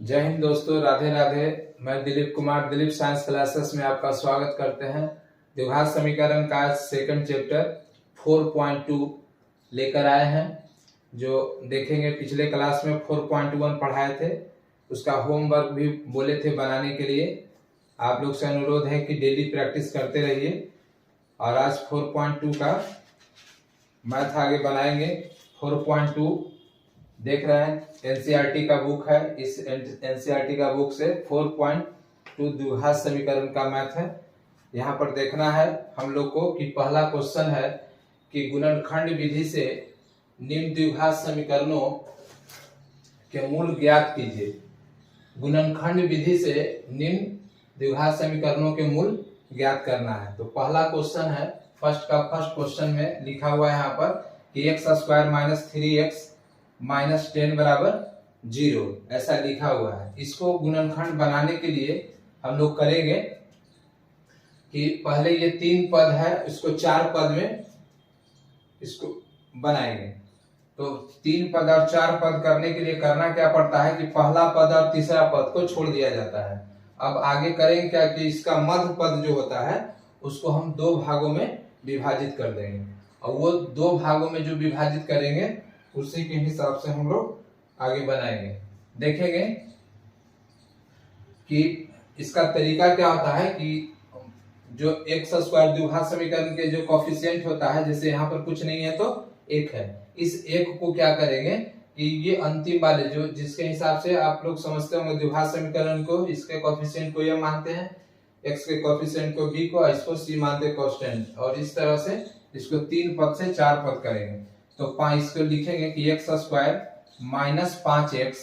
जय हिंद दोस्तों, राधे राधे। मैं दिलीप कुमार दिलीप साइंस क्लासेस में आपका स्वागत करते हैं। द्विघात समीकरण का सेकंड चैप्टर 4.2 लेकर आए हैं, जो देखेंगे। पिछले क्लास में 4.1 पढ़ाए थे, उसका होमवर्क भी बोले थे बनाने के लिए। आप लोग से अनुरोध है कि डेली प्रैक्टिस करते रहिए। और आज 4.2 का मैथ आगे बनाएंगे। 4.2 देख रहे हैं, एनसीईआरटी का बुक है। इस एनसीईआरटी का बुक से 4.2 द्विघात समीकरण का मैथ है। यहाँ पर देखना है हम लोग को कि पहला क्वेश्चन है कि गुणनखंड विधि से निम्न द्विघात समीकरणों के मूल ज्ञात कीजिए। गुणनखंड विधि से निम्न द्विघात समीकरणों के मूल ज्ञात करना है। तो पहला क्वेश्चन है, फर्स्ट क्वेश्चन में लिखा हुआ है यहाँ पर कि x square minus 3x minus 10 बराबर 0, ऐसा लिखा हुआ है। इसको गुणनखंड बनाने के लिए हम लोग करेंगे कि पहले ये 3 पद है, इसको 4 पद में इसको बनाएंगे। तो 3 पद और 4 पद करने के लिए करना क्या पड़ता है कि पहला पद और तीसरा पद को छोड़ दिया जाता है। अब आगे करेंगे क्या कि इसका मध्य पद जो होता है उसको हम 2 भागों में विभाजित कर देंगे, और वो 2 भागों में जो विभाजित करेंगे उसी के हिसाब से हम लोग आगे बनाएंगे। देखेंगे कि इसका तरीका क्या होता है कि जो एक्स स्क्वायर द्विघात समीकरण के जो कोफिशिएंट होता है, जैसे यहाँ पर कुछ नहीं है तो 1 है, इस 1 को क्या करेंगे कि ये अंतिम वाले जो जिसके हिसाब से आप लोग समझते होंगे द्विघात समीकरण को, इसके कोफिशिएंट को ये मानते हैं x के कोफिशिएंट को b को, इसको c मानते हैं कांस्टेंट, और इस तरह से इसको 3 पद से 4 पद करेंगे। तो इसको लिखेंगे कि एक्स स्क्वायर माइनस 5x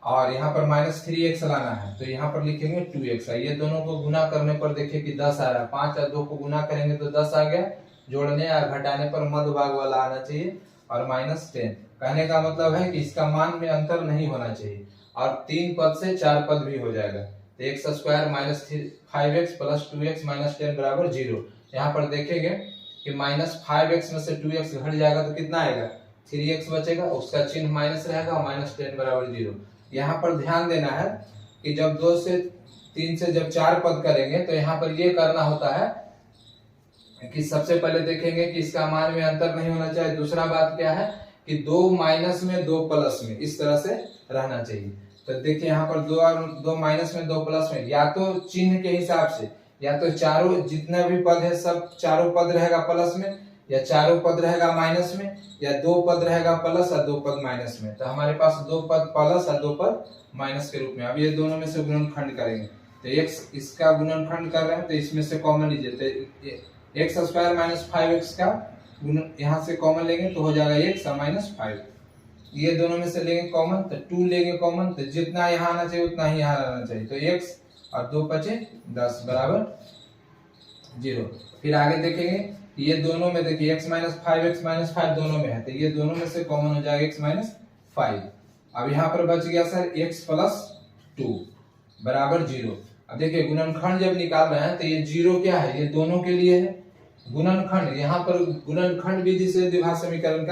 और यहाँ पर माइनस 3x लाना है, तो यहाँ पर लिखेंगे 2x। ये दोनों को गुना करने पर देखिए कि 10 आ रहा है। 5 और 2 को गुना करेंगे तो 10 आ गया, जोड़ने या घटाने पर मध्य भाग वाला आना चाहिए, और माइनस 10। कहने का मतलब है कि इसका मान में अंतर नहीं होना चाहिए, और 3 पद से 4 पद भी हो जाएगा। तो x square minus 5x plus 2x minus 10 बराबर 0। यहाँ पर देखेंगे कि माइनस 5x में से 2x घट जाएगा तो कितना आएगा, 3x बचेगा, उसका चिन्ह माइनस रहेगा, और माइनस 10 बराबर 0। यहाँ पर ध्यान देना है कि जब 2 से 3 से जब 4 पद करेंगे तो यहाँ पर ये करना होता है कि सबसे पहले देखेंगे कि इसका मान में अंतर नहीं होना चाहिए। दूसरा बात क्या है कि 2 माइनस में 2 प्लस में इस तरह से रहना चाहिए। तो देखिए यहाँ पर 2 और 2 माइनस में 2 प्लस में, या तो चिन्ह के हिसाब से, या तो चारों जितना भी पद है सब चारों पद रहेगा प्लस में, या चारों पद रहेगा माइनस में, या 2 पद रहेगा प्लस और 2 पद माइनस में। तो हमारे पास 2 पद प्लस और 2 पद माइनस के रूप में। अब ये दोनों में से गुणनखंड करेंगे, तो x इसका गुणनखंड कर रहे हैं तो इसमें से कॉमन लीजिए। तो एक्स स्क्वायर माइनस 5x का यहाँ से कॉमन लेंगे तो हो जाएगा x और माइनस 5। ये दोनों में से लेंगे कॉमन तो 2 लेंगे कॉमन, तो जितना यहाँ आना चाहिए उतना ही यहाँ रहना चाहिए। तो x और 2 बचे 10 बराबर 0। फिर आगे देखेंगे ये दोनों में देखिए x माइनस 5 दोनों में है, तो ये दोनों में से कॉमन हो जाएगा x माइनस 5। अब यहाँ पर बच गया सर x प्लस 2 बराबर 0। अब देखिए गुणनखंड जब निकाल रहे हैं तो ये 0 क्या है, ये दोनों के लिए है गुणनखंड। यहाँ पर गुणनखंड विधि से द्विघात समीकरण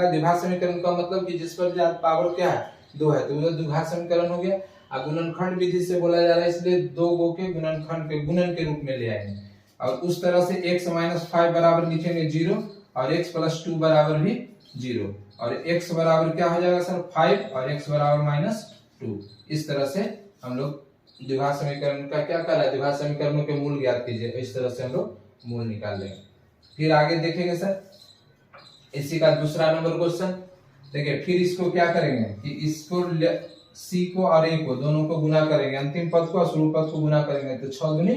का मतलब कि जिस पर पावर क्या है 2 है, तो वो द्विघात समीकरण हो गया। और गुणनखंड विधि से बोला जा रहा है, इसलिए 2 गो के गुणनखंड के गुणन के रूप में ले आएंगे। और उस तरह से x माइनस 5 बराबर लिखेंगे 0, और x प्लस 2 बराबर भी 0, और x बराबर क्या हो जाएगा सर 5, और x बराबर माइनस 2। इस तरह से हम लोग द्विघात समीकरण का क्या कर रहा है, द्विघात समीकरणों के मूल ज्ञात कीजिए। इस तरह से हम लोग मूल निकाल लेंगे। फिर आगे देखेंगे सर इसी का दूसरा नंबर क्वेश्चन। देखिए फिर इसको क्या करेंगे कि इसको c को और a को दोनों को गुना करेंगे, अंतिम पद को और शुरू पद को गुना करेंगे, तो 6 दूनी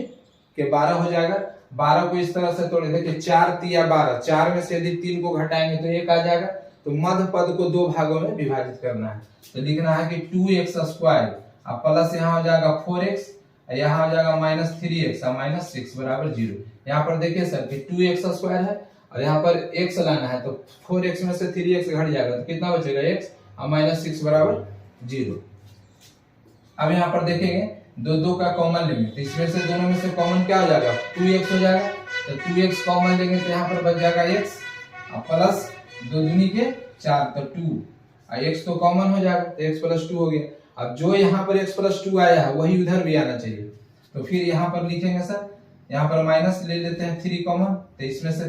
के 12 हो जाएगा। 12 को इस तरह से तोड़े, देखिए 4 तिया 12, 4 में से यदि 3 को घटाएंगे तो 1 आ जाएगा। तो मध्य पद को 2 भागों में विभाजित करना है, तो लिखना है कि 2x स्क्वायर, अब प्लस यहाँ हो जाएगा 4x, यहाँ हो जाएगा माइनस 3x और माइनस 6 बराबर 0। यहाँ पर देखिए सर कि 2x स्क्वायर है और यहाँ पर x लाना है, तो 4x में से 3x घट जाएगा तो कितना बचेगा x और माइनस 6 बराबर 0। अब यहाँ पर देखेंगे 2 का कॉमन लेंगे, तो इसमें से दोनों में से कॉमन क्या हो जाएगा 2x हो जाएगा। तो 2x कॉमन लेंगे तो यहाँ पर बच जाएगा x और प्लस 2 दूनी के 4, तो 2, और x तो कॉमन हो जाएगा तो x प्लस 2 हो गया। अब जो यहाँ पर x प्लस 2 आया है वही उधर भी आना चाहिए। तो फिर यहाँ पर लिखेंगे सर, यहाँ पर माइनस ले लेते हैं 3 कॉमन, तो इसमें से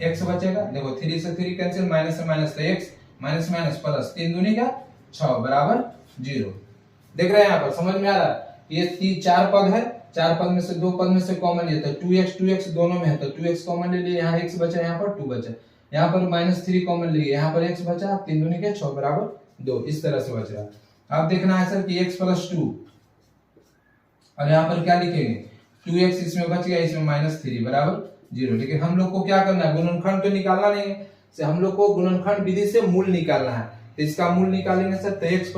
x बचेगा। देखो 3 से 3 कैंसिल, माइनस से माइनस, तो x माइनस माइनस प्लस, 3 दूनी का 6 बराबर 0। देख रहे हैं यहाँ पर, समझ में आ रहा है? ये 4 पद है, 4 पद में से 2 पद में से कॉमन लिया, तो 2x दोनों में है, तो 2x कॉमन ले लिए, यहाँ x बचा, यहाँ पर 2 बचा, यहाँ पर -3 कॉमन लिए, यहाँ पर x बचा, 3 दूनी के 6 बराबर 2, इस तरह से बच रहा। अब देखना है सर कि x प्लस 2, और यहाँ पर क्या लिखेंगे, 2x इसमें बच गया, इसमें -3 बराबर 0। लेकिन हम लोग को क्या करना है, गुणनखंड तो निकालना नहीं है, से हम लोग को गुणनखंड विधि से मूल निकालना है। तो इसका मूल निकालेंगे सर, तो x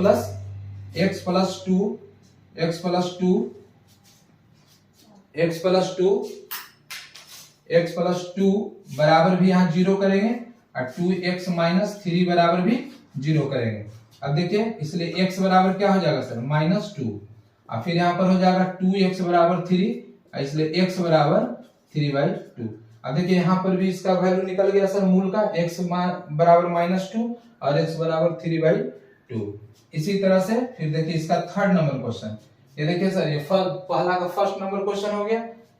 प्लस टू बराबर भी यहाँ 0 करेंगे, और 2x माइनस 3 बराबर भी 0 करेंगे। अब देखिए, इसलिए x बराबर क्या हो जाएगा सर, -2, और फिर यहाँ पर हो जाएगा 2x बराबर 3, इसलिए x बराबर 3/2। अब देखिए यहाँ पर भी इसका वैल्यू निकल गया सर मूल का, x बराबर -2 और x बराबर 3/2। इसी तरह से फिर देखिए इसका थर्ड नंबर क्वेश्चन, ये देखिए सर, ये पहला का फर्स्ट नंबर क्वेश्चन हो गया,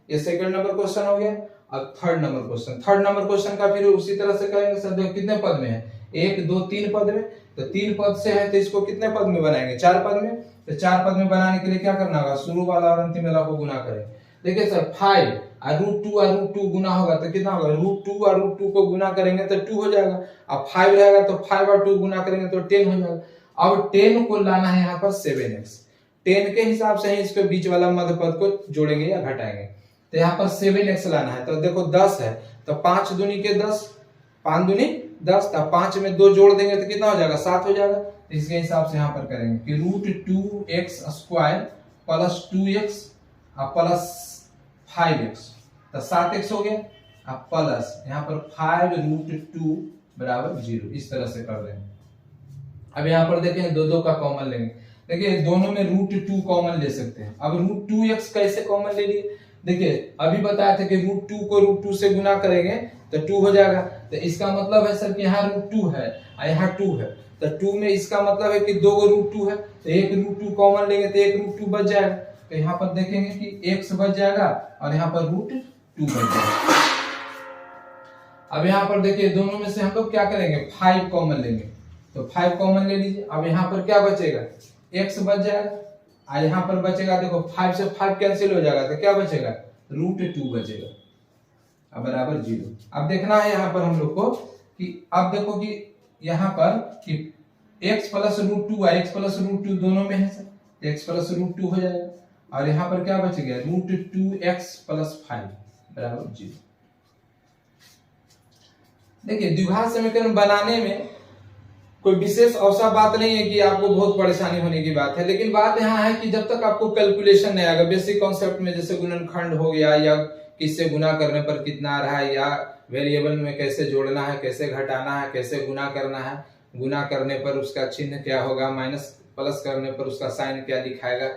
ये सेकंड नंबर क्वेश्चन हो गया, अब थर्ड नंबर क्वेश्चन का फिर उसी तरह से करेंगे सर। देखो कितने पद में है, 1 2 3 पद में, तो 3 पद से है तो इसको कितने पद में बनाएंगे, 4 पद में। तो 4 पद में बनाने के लिए क्या करना होगा, शुरू वाला और अंतिम वाला को गुना करें। देखिए सर 5 और √2 और √2 गुना होगा तो कितना होगा, √2 और √2 को गुना करेंगे तो 2 हो जाएगा, अब 5 रहेगा तो 5 और 2 गुना करेंगे तो 10 हो जाएगा। अब 10 को लाना है यहाँ पर 7x, 10 के हिसाब से ही इसके बीच वाला मध्य पद को जोड़ेंगे या घटाएंगे। तो यहाँ पर 7x लाना है, तो देखो 10 है, तो 5 दूनी के 10, 5 दूनी 10, तो 5 में 2 जोड़ देंगे तो कितना हो जाएगा, 7 हो जाएगा। तो इसके हिसाब से यहाँ पर करेंगे कि √2x² plus 2x plus 5x, तो 7x हो गया, अब प्लस यहाँ पर 5√2 बराबर 0, इस तरह से कर देंगे। अब यहाँ पर देखें 2 का कॉमन लेंगे, देखिए दोनों में √2 कॉमन ले सकते हैं। अब √2x कैसे कॉमन ले लिए, देखिए अभी बताया था कि √2 को √2 से गुना करेंगे तो 2 हो जाएगा। तो इसका मतलब है सर कि यहाँ √2 है और यहाँ 2 है, तो 2 में इसका मतलब है कि 2 √2 है, तो एक √2 कॉमन लेंगे तो एक √2 बच जाएगा। तो यहाँ पर देखेंगे कि x बच जाएगा और यहाँ पर √2 बच जाएगा। अब यहाँ पर देखिए दोनों में से हम लोग क्या करेंगे, 5 कॉमन लेंगे, तो 5 कॉमन ले लीजिए। अब यहाँ पर क्या बचेगा, x बच जाएगा, और यहाँ पर बचेगा, देखो 5 से 5 कैंसिल हो जाएगा तो क्या बचेगा, √2 बचेगा, अब बराबर 0। अब देखना है यहाँ पर हम लोग को कि अब देखो कि यहाँ पर कि x प्लस √2 और x प्लस √2 दोनों में है सर, तो x प्लस √2 हो जाएगा, और यहाँ पर क्या बच गया, √2x प्लस 5 बराबर 0। देखिए द्विघात समीकरण बनाने में कोई विशेष ऐसा बात नहीं है कि आपको बहुत परेशानी होने की बात है, लेकिन बात यहाँ है कि जब तक आपको कैलकुलेशन नहीं आएगा, बेसिक कॉन्सेप्ट में जैसे गुणनखंड हो गया, या किससे गुना करने पर कितना आ रहा है, या वेरिएबल में कैसे जोड़ना है, कैसे घटाना है, कैसे गुना करना है, गुना करने पर उसका चिन्ह क्या होगा, माइनस प्लस करने पर उसका साइन क्या दिखाएगा,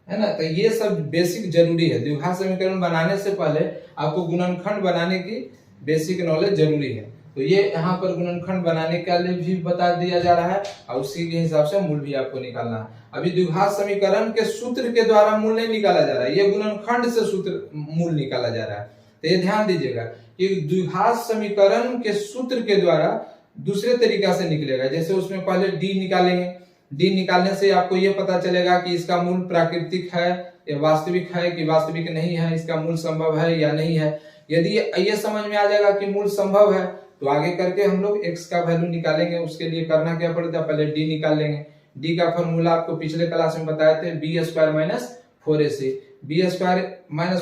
है ना। तो ये सब बेसिक जरूरी है। द्विघात समीकरण बनाने से पहले आपको गुणनखंड बनाने की बेसिक नॉलेज जरूरी है। तो ये यहाँ पर गुणनखंड बनाने के लिए भी बता दिया जा रहा है, और उसी के हिसाब से मूल भी आपको निकालना है। अभी द्विघात समीकरण के सूत्र के द्वारा मूल नहीं निकाला जा रहा है, ये गुणनखंड से सूत्र मूल निकाला जा रहा है। तो ये ध्यान दीजिएगा कि द्विघात समीकरण के सूत्र के द्वारा दूसरे तरीका से निकलेगा, जैसे उसमें पहले डी निकालेंगे, डी निकालने से आपको ये पता चलेगा कि इसका मूल प्राकृतिक है या वास्तविक है कि वास्तविक नहीं है, इसका मूल संभव है या नहीं है। यदि ये समझ में आ जाएगा कि मूल संभव है तो आगे करके हम लोग x का वैल्यू निकालेंगे। उसके लिए करना क्या पड़ता है, पहले d निकाल लेंगे। d का फॉर्मूला आपको पिछले क्लास में बताए थे, b² - 4ac। b² -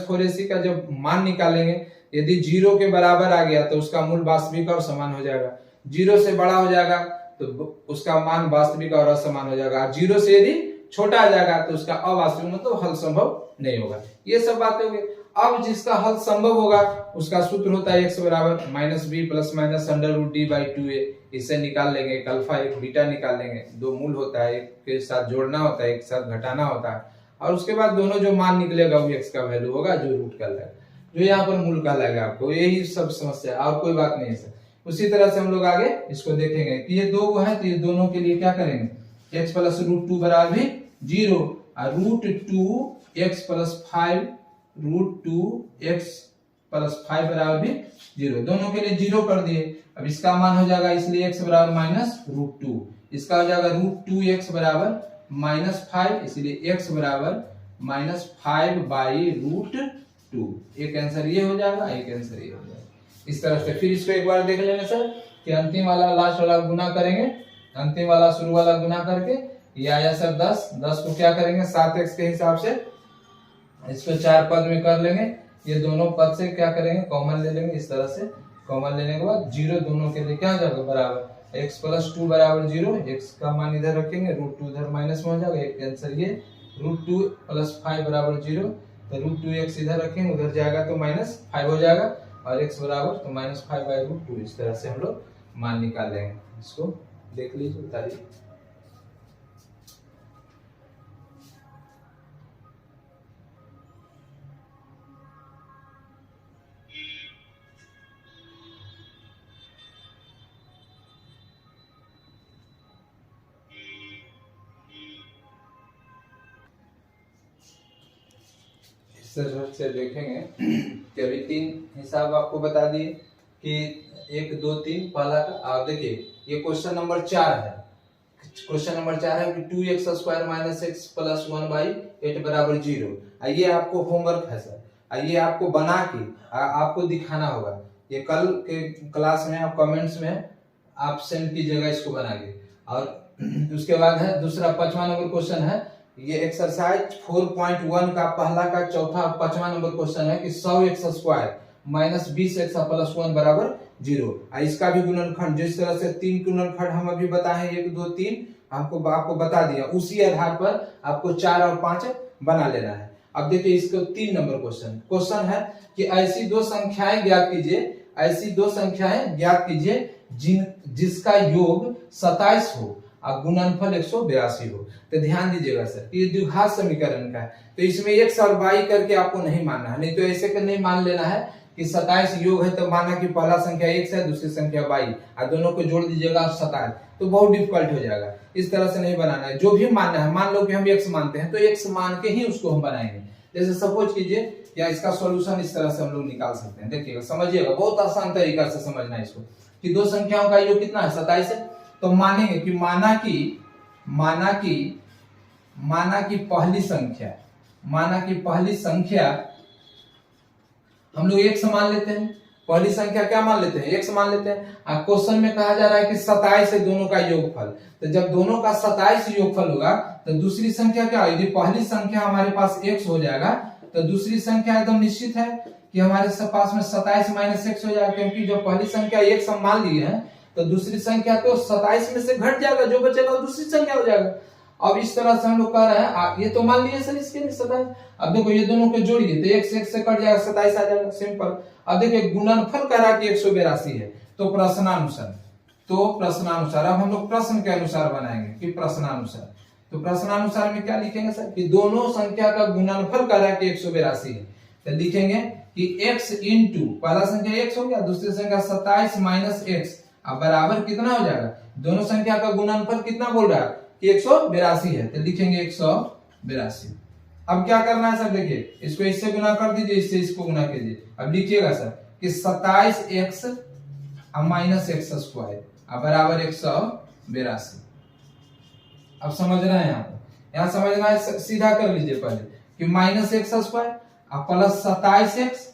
4ac का जब मान निकालेंगे, यदि 0 के बराबर आ गया तो उसका मूल वास्तविक और समान हो जाएगा, 0 से बड़ा हो जाएगा तो उसका मान वास्तविक और असमान हो जाएगा, 0 से यदि छोटा आ जाएगा तो उसका अवास्तविक मतलब हल संभव नहीं होगा। ये सब बातें हो गई। अब जिसका हल संभव होगा उसका सूत्र होता है x बराबर -b प्लस माइनस √d/2a। इसे निकाल लेंगे, एक अल्फा एक बीटा निकाल लेंगे, 2 मूल होता है, एक के साथ जोड़ना होता है, एक साथ घटाना होता है, और उसके बाद दोनों जो मान निकलेगा वो x का वैल्यू होगा जो रूट कहलाएगा, जो यहाँ पर मूल कहलाएगा। आपको यही सब समस्या, और कोई बात नहीं है सर। उसी तरह से हम लोग आगे इसको देखेंगे कि ये 2 है तो ये दोनों के लिए क्या करेंगे, x प्लस √2 बराबर भी जीरो, और root two x plus 5 root two x plus 5 बराबर भी जीरो, दोनों के लिए जीरो कर दिए। अब इसका मान हो जाएगा इसलिए एक्स बराबर माइनस रूट टू, इसका हो जाएगा रूट टू एक्स बराबर माइनस 5, इसलिए एक्स बराबर माइनस 5 बाई रूट टू। एक आंसर ये हो जाएगा, एक आंसर ये हो जाएगा। इस तरह से फिर इसको एक बार देख लेंगे सर कि अंतिम वाला लास्ट वाला गुना करेंगे, अंतिम वाला शुरू वाला गुना करके ये आया सर 10, 10 को क्या करेंगे 7x के हिसाब से इसको 4 पद में कर लेंगे, ये दोनों पद से क्या करेंगे कॉमन ले लेंगे। इस तरह से कॉमन लेने के बाद जीरो दोनों के लिए क्या हो जाएगा बराबर, x प्लस 2 बराबर जीरो, x का मान इधर रखेंगे, रूट 2 इधर माइनस में हो जाएगा, एक आंसर ये रूट 2 प्लस 5 बराबर जीरो, तो रूट 2x इधर रखेंगे, उधर जाएगा तो माइनस 5 हो जाएगा, और x बराबर तो माइनस 5 बाई रूट 2। इस तरह से हम लोग मान निकाल लेंगे। इसको देख लीजिए बताइए। से देखेंगे कि अभी 3 हिसाब आपको बता दिए कि 1 2 3 पहला का। आप देखिए ये क्वेश्चन नंबर 4 है, क्वेश्चन नंबर 4 है कि 2x square minus x plus 1 by 8 बराबर 0। ये आपको होमवर्क है सर, ये आपको बना के आपको दिखाना होगा। ये कल के क्लास में आप कमेंट्स में आप सेंड कीजिएगा इसको बना के। और उसके बाद है दूसरा 5वां नंबर क्वेश्चन है, ये एक्सरसाइज 4.1 का पहला का चौथा 5वां नंबर क्वेश्चन है कि 100x square minus 20x plus 1 बराबर 0। इसका भी गुणनखंड जिस तरह से 3 गुणनखंड हम अभी बताए 1 2 3 आपको बता दिया, उसी आधार पर आपको 4 और 5 बना लेना है। अब देखिए इसको 3 नंबर क्वेश्चन है कि ऐसी दो संख्याएं ज्ञात कीजिए, ऐसी दो संख्याएं ज्ञात कीजिए जिसका योग 27 हो और गुणनफल 182 हो। तो ध्यान दीजिएगा सर ये द्विघात समीकरण का है, तो इसमें x और y करके आपको नहीं मानना है, नहीं तो ऐसे कर नहीं मान लेना है कि 27 योग है तो माना कि पहला संख्या x है दूसरी संख्या y, और दोनों को जोड़ दीजिएगा 27, तो बहुत डिफिकल्ट हो जाएगा। इस तरह से नहीं बनाना है, जो भी मानना है, मान लो कि हम x मानते हैं तो x मान के ही उसको हम बनाएंगे। जैसे सपोज कीजिए या इसका सॉल्यूशन इस तरह से हम लोग निकाल सकते हैं। देखिएगा समझिएगा, बहुत आसान तरीका से समझना है इसको कि दो संख्याओं का योग कितना है 27 है, तो मानेंगे कि माना कि पहली संख्या हम लोग x मान लेते हैं, पहली संख्या क्या मान लेते हैं x मान लेते हैं। क्वेश्चन में कहा जा रहा है कि 27 है दोनों का योगफल, तो जब दोनों का 27 योगफल होगा तो दूसरी संख्या क्या, यदि पहली संख्या हमारे पास x हो जाएगा तो दूसरी संख्या एकदम निश्चित है कि हमारे पास में 27 माइनस x हो जाएगा, क्योंकि जो पहली संख्या x हम मान लिए हैं तो दूसरी संख्या तो 27 में से घट जाएगा, जो बचेगा वो दूसरी संख्या हो जाएगा। अब इस तरह से हम लोग कह रहे हैं, ये तो मान लिए सर इसके लिए 27। अब देखो ये दोनों को जोड़िए तो x से कट जाएगा 27 आ जाएगा, सिंपल। अब देखिए गुणनफल कह रहा कि 182 है, तो प्रश्नानुसार अब हम लोग प्रश्न के अनुसार बनाएंगे कि प्रश्नानुसार, तो प्रश्नानुसार में क्या लिखेंगे सर कि दोनों संख्या का गुणनफल कह रहा कि 182 है, तो लिखेंगे कि x इंटू पहला संख्या x हो गया, दूसरी संख्या 27 माइनस x अब बराबर कितना हो जाएगा, दोनों संख्या का गुणनफल कितना बोल रहा है कि 182 है, तो लिखेंगे 182। अब क्या करना है सर, देखिए इसको इससे गुना कर दीजिए, इससे इसको गुना कीजिए। अब लिखिएगा सर कि 27x माइनस एक्स स्क्वायर अब बराबर 182। अब समझ रहे हैं यहाँ समझना है, सीधा कर लीजिए पहले कि माइनस एक्स स्क्वायर अब प्लस 27x,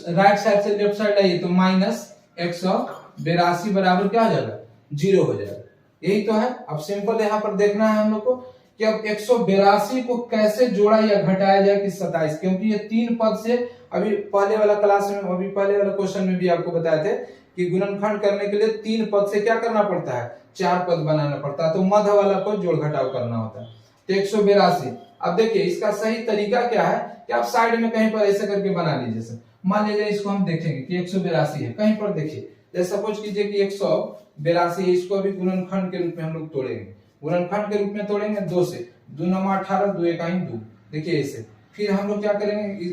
राइट साइड से लेफ्ट साइड आइए तो माइनस 182 बराबर क्या हो जाएगा 0 हो जाएगा। यही तो है। अब सिंपल यहाँ पर देखना है हम लोग को कि अब 182 को कैसे जोड़ा या घटाया जाए कि 27, क्योंकि ये 3 पद से अभी पहले वाला क्लास में, अभी पहले वाला क्वेश्चन में भी आपको बताए थे कि गुणनखंड करने के लिए 3 पद से क्या करना पड़ता है 4 पद बनाना पड़ता है, तो मध्य वाला को जोड़ घटाव करना होता है। तो 182। अब देखिए इसका सही तरीका क्या है कि आप साइड में कहीं पर ऐसे करके बना लीजिए सर। मान लीजिए इसको हम देखेंगे कि 182 है, कहीं पर देखिए जैसे सपोज कीजिए कि 182 है, इसको अभी गुणनखंड के रूप में हम लोग तोड़ेंगे, गुणनखंड के रूप में तोड़ेंगे 2 से, 2 9 18 2 1 2, देखिए ऐसे। फिर हम लोग क्या करेंगे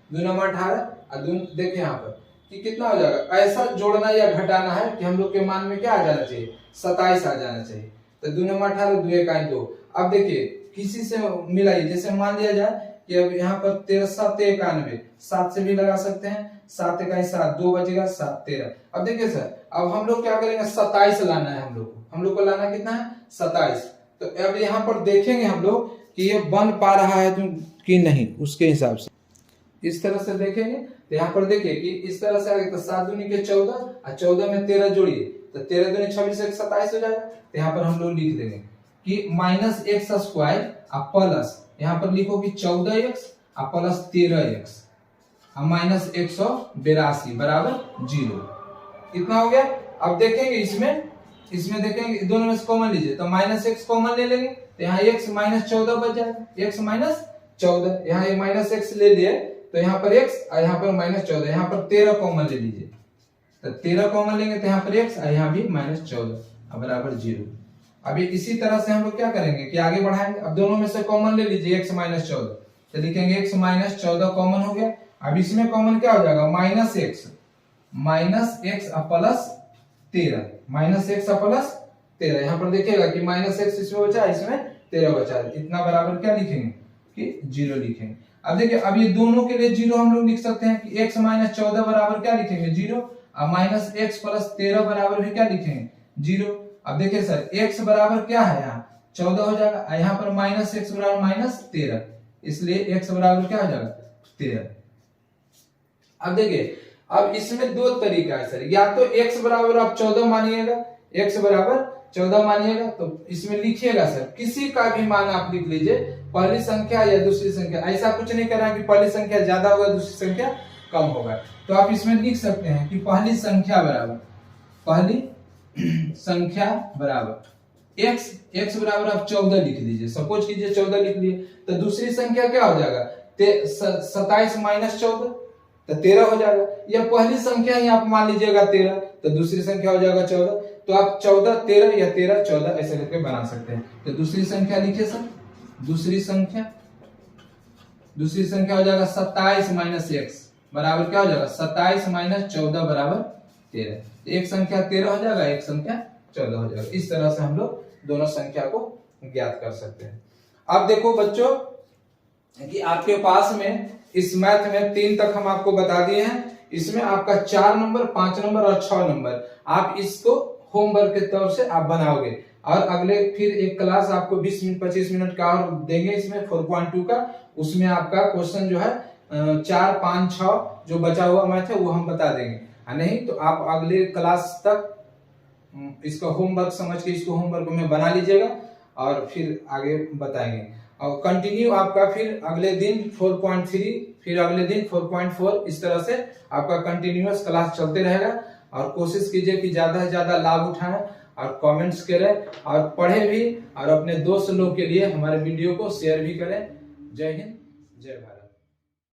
2 9 18 और 2, देखिए यहाँ पर कि कितना हो जाएगा, ऐसा जोड़ना या घटाना है कि हम लोग के मान में क्या आ जाना चाहिए 27 आ जाना चाहिए। तो 2 9 18, 2 1 2। अब देखिए किसी से मिलाइए, जैसे मान लिया जाए कि अब यहाँ पर 13 7 91, 7 से भी लगा सकते हैं, 7 1 7, 2 बचेगा 7 13। अब देखिए सर, अब हम लोग क्या करेंगे, 27 लाना है हम लोग को लाना कितना है, 27। तो अब यहाँ पर देखेंगे हम लोग कि ये बन पा रहा है कि नहीं, उसके हिसाब से इस तरह से देखेंगे। तो यहाँ पर देखिए कि इस तरह से आगे, तो 7 दूनी के 14 और 14 में 13 जोड़िए तो 13 दूनी 26 एक 27 हो जाएगा। तो यहाँ पर हम लोग लिख देंगे कि माइनस एक्स स्क्वायर प्लस, यहाँ पर लिखो कि 14x प्लस 13x माइनस 182 बराबर 0। इतना हो गया। अब देखेंगे इसमें देखेंगे दोनों में से कॉमन लीजिए, तो माइनस एक्स कॉमन ले लेंगे, तो यहाँ x माइनस 14 बच जाएगा, x माइनस 14, यहाँ ये माइनस एक्स ले लिए तो यहाँ पर x और यहाँ पर माइनस 14, यहाँ पर 13 कॉमन ले लीजिए, तो 13 कॉमन लेंगे तो यहाँ पर x और यहाँ भी माइनस 14 बराबर 0। अभी इसी तरह से हम लोग क्या करेंगे कि आगे बढ़ाएंगे। अब दोनों में से कॉमन ले लीजिए x माइनस 14, तो लिखेंगे x माइनस 14 कॉमन हो गया। अब इसमें कॉमन क्या हो जाएगा, minus x plus 13, minus x plus 13। यहाँ पर देखिएगा कि माइनस एक्स इसमें बचा, इसमें 13 बचा, इतना बराबर क्या लिखेंगे कि 0 लिखेंगे। अब देखिए, अब ये दोनों के लिए 0 हम लोग लिख सकते हैं कि x माइनस 14 बराबर क्या लिखेंगे 0, और माइनस एक्स प्लस 13 बराबर भी क्या लिखेंगे 0। अब देखिए सर, x बराबर क्या है यहाँ 14 हो जाएगा, यहाँ पर माइनस एक्स बराबर माइनस 13, इसलिए x बराबर क्या हो जाएगा 13। अब देखिए, अब इसमें दो तरीका है सर, या तो x बराबर आप 14 मानिएगा, x बराबर 14 मानिएगा, तो इसमें लिखिएगा सर किसी का भी मान आप लिख लीजिए, पहली संख्या या दूसरी संख्या, ऐसा कुछ नहीं करना कि पहली संख्या ज्यादा होगा दूसरी संख्या कम होगा। तो आप इसमें लिख सकते हैं कि पहली संख्या बराबर x बराबर आप 14 लिख लीजिए, सपोज कीजिए 14 लिख लिए, तो दूसरी संख्या क्या हो जाएगा 27 माइनस 14, तो 13 हो जाएगा। या पहली संख्या ही आप मान लीजिएगा 13, तो दूसरी संख्या हो जाएगा 14, तो आप 14 13 या 13 14 ऐसे करके बना सकते हैं। तो दूसरी संख्या लिखिए सर, दूसरी संख्या हो जाएगा 27 माइनस एक्स बराबर क्या हो जाएगा 27 माइनस 14 बराबर 13। एक संख्या 13 हो जाएगा, एक संख्या 14 हो जाएगा। इस तरह से हम लोग दोनों संख्या को ज्ञात कर सकते हैं। अब देखो बच्चों कि आपके पास में इस मैथ में 3 तक हम आपको बता दिए हैं, इसमें आपका 4 नंबर 5 नंबर और 6 नंबर आप इसको होमवर्क के तौर से आप बनाओगे, और अगले फिर एक क्लास आपको 20 मिनट 25 मिनट का और देंगे इसमें 4.2 का, उसमें आपका क्वेश्चन जो है 4 5 6 जो बचा हुआ मैथ है वो हम बता देंगे। नहीं तो आप अगले क्लास तक इसका होमवर्क समझ के इसको होमवर्क में बना लीजिएगा और फिर आगे बताएंगे। और कंटिन्यू आपका फिर अगले दिन 4.3, फिर अगले दिन 4.4, इस तरह से आपका कंटिन्यूअस क्लास चलते रहेगा। और कोशिश कीजिए कि ज्यादा से ज्यादा लाभ उठाएं और कमेंट्स करें और पढ़े भी, और अपने दोस्त लोग के लिए हमारे वीडियो को शेयर भी करें। जय हिंद, जय भारत।